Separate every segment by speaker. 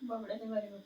Speaker 1: बाबड्याने भारी बघ.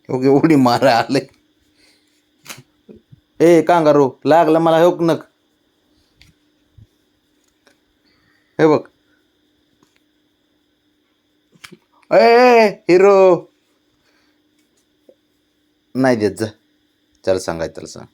Speaker 2: ओके उडी मारा आले. ए कांगारू लागलं मला हे नक. हे बघ ए हिरो नाही देत जा. चल सांगाय त्याला सांग.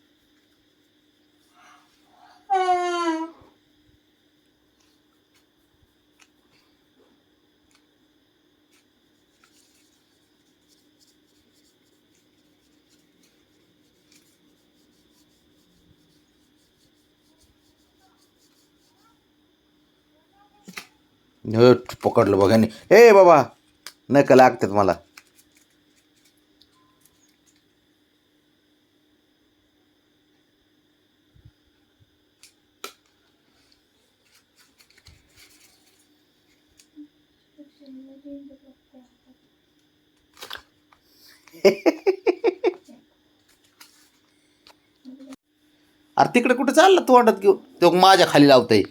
Speaker 2: पकडलं बघा ए बाबा नका लागतात मला. अरे तिकडे कुठे चाललं तोंडात घेऊन तो माझ्या खाली लावतय.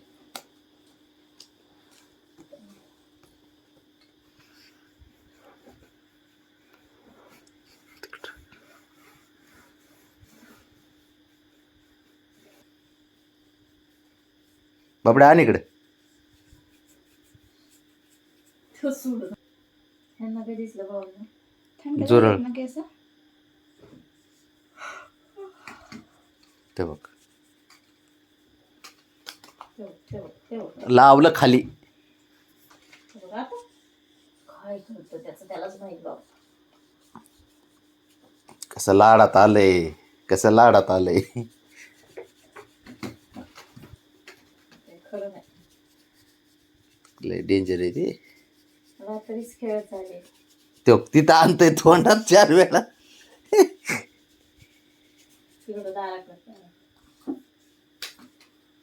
Speaker 2: बाबड्या आण इकडे.
Speaker 1: तो सोड. ह्यांना काय दिसलं बाबा. थंड
Speaker 2: जोरात.
Speaker 1: ना केस.
Speaker 2: ते बघ
Speaker 1: ठेव.
Speaker 2: लावलं खाली.
Speaker 1: बघा आता काय करतो त्यालाच माहित बाबा.
Speaker 2: कसं लाडात आलंय कसं लाडात आलंय.
Speaker 1: खरं नाही.
Speaker 2: लय डेंजर आहे ते.
Speaker 1: रात्रीच खेळ चालले.
Speaker 2: तो तिथं आणतोय तोंडात 4 वेळा.
Speaker 1: तिकडं दारात.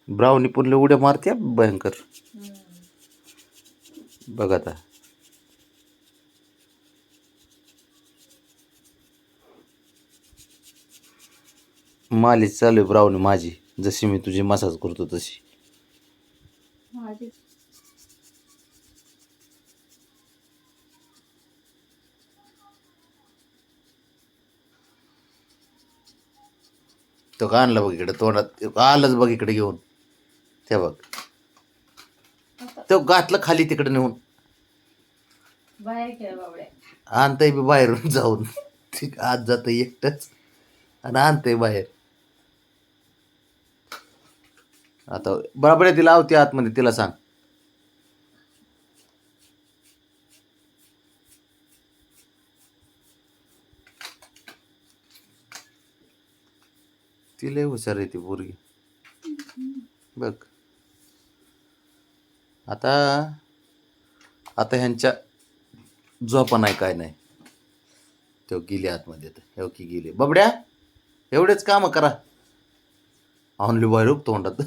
Speaker 2: ब्राऊनी पुरले उड्या मारते भयंकर. बघ आता मालिश चालू आहे ब्राऊनी माझी. जशी मी तुझी मसाज करतो तशी.
Speaker 1: माझी
Speaker 2: तो का आणला बघ इकडे तोंडात आलंच बघ इकडे घेऊन. ते बघ तो घातलं खाली तिकडे नेऊन.
Speaker 1: बाहेर खेळ बाबड्या.
Speaker 2: आणतंय बी बाहेरून जाऊन. आत जात एकटंच आणि आणतंय बाहेर. आता बरोबर तिला आवती आतमध्ये तिला सांग. ती लय हुशार आहे ती पोरगी. बघ आता आता ह्यांच्या झोपा नाही काय नाही. तो गेली आतमध्ये हे की गेली. बबड्या एवढेच काम करा. ऑनली बाहेर तोंडात.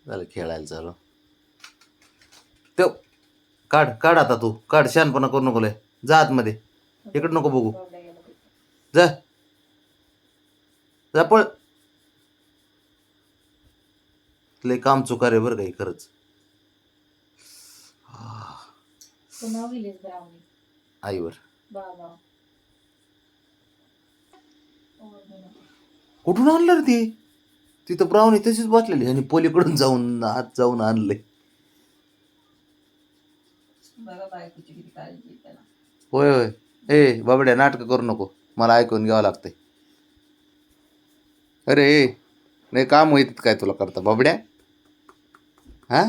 Speaker 2: झालं खेळायला चालू. तो काढ आता तू काढ. शहाणपणा करू नको लय. जा आतमध्ये. इकडं नको बघू. जा जा पळ. लय काम चुकार आहे बरं काही खरंच. आईवर कुठून आणलं रे ती. तिथं ब्राऊनी तशीच बसलेली आणि पलीकडून जाऊन आत जाऊन आणलंय. होय होय. ए बाबड्या नाटकं करू नको. मला ऐकून घ्यावं लागतंय. अरे नाही काम होईत काय तुला करता बाबड्या. हा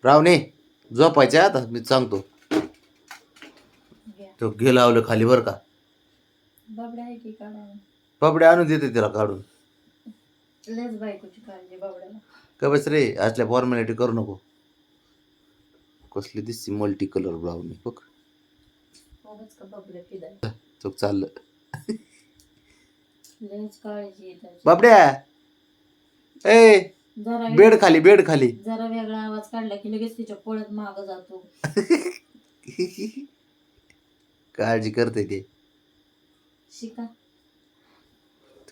Speaker 2: रावणे झोपायच्या आता मी सांगतो.
Speaker 1: घ्या.
Speaker 2: तो घे लावलं खाली बरं का.
Speaker 1: बाबड्या आहे की काढा.
Speaker 2: बाबड्या आणून देते तिला काढून.
Speaker 1: लयच बायकोची काळजी बाबड्याला.
Speaker 2: का बस रे असल्या फॉर्मॅलिटी करू नको. कसली दिसती मल्टी कलर ब्राउनी बघ.
Speaker 1: उगाच का बाबड्या पिदाय.
Speaker 2: चोक चाललं.
Speaker 1: लयच काळजी आहे त्याची.
Speaker 2: बाबड्या ए
Speaker 1: जरा
Speaker 2: बेड खाली बेड खाली.
Speaker 1: जरा वेगळा आवाज काढला की लगेच तिच्या पळत माग जातो.
Speaker 2: काळजी करते ते.
Speaker 1: शिका.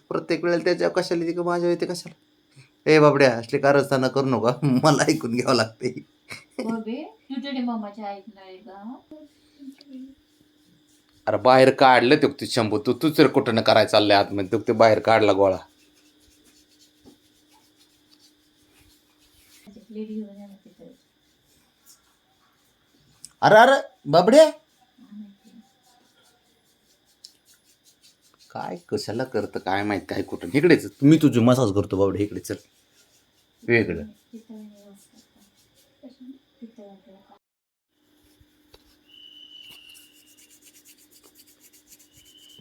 Speaker 2: प्रत्येक वेळेला त्याच्या कशाला येते का माझ्या येते कशाला. ए बाबड्या असले कारस्थाना करू नका. मला ऐकून घ्यावं लागते.
Speaker 1: बबे तुझ्या मामाच्या ऐकणार आहे का.
Speaker 2: अरे बाहेर काढलं ते शंभू तू तर कुठं न करायला चाललंय आतमध्ये ते बाहेर काढला गोळा.
Speaker 1: प्लेट घेऊन या ना तिथे.
Speaker 2: अरे अरे बाबड्या काय कशाला करतं काय माहित काय कुठं. इकडेच मी तुझी मसाज करतो बाबड्या इकडे चल वेगळं.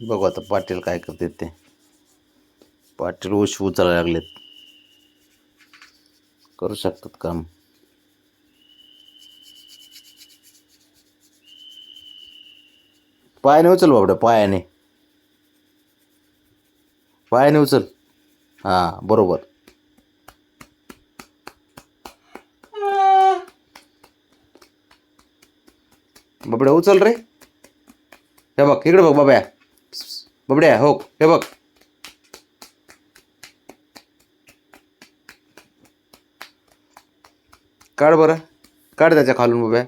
Speaker 2: बघू आता पाटील काय करते ते. पाटील उशी उचलायला लागलेत. करू शकतात काम. पायाने उचल बाबड्या पायाने. पायाने उचल. हां बरोबर. बाबड्या उचल रे. हे बघ इकडे बघ बाब्या. बाबड्या हो हे बघ. काढ बरं. काढ त्याच्या खालून बाब्या.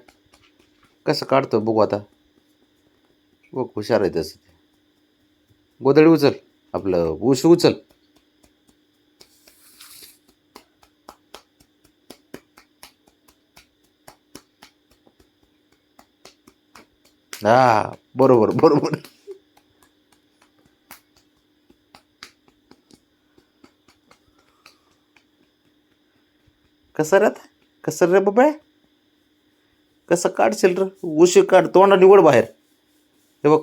Speaker 2: कसं काढतो बघू आता. बघ हुशार आहे तसं. गोदडी उचल आपलं उशी उचल. हा बरोबर बरोबर. कसं रे कसं रे बाबा. कसं काढशील रे उशी काढ तोंडा निवड बाहेर. हे बघ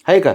Speaker 2: आहे का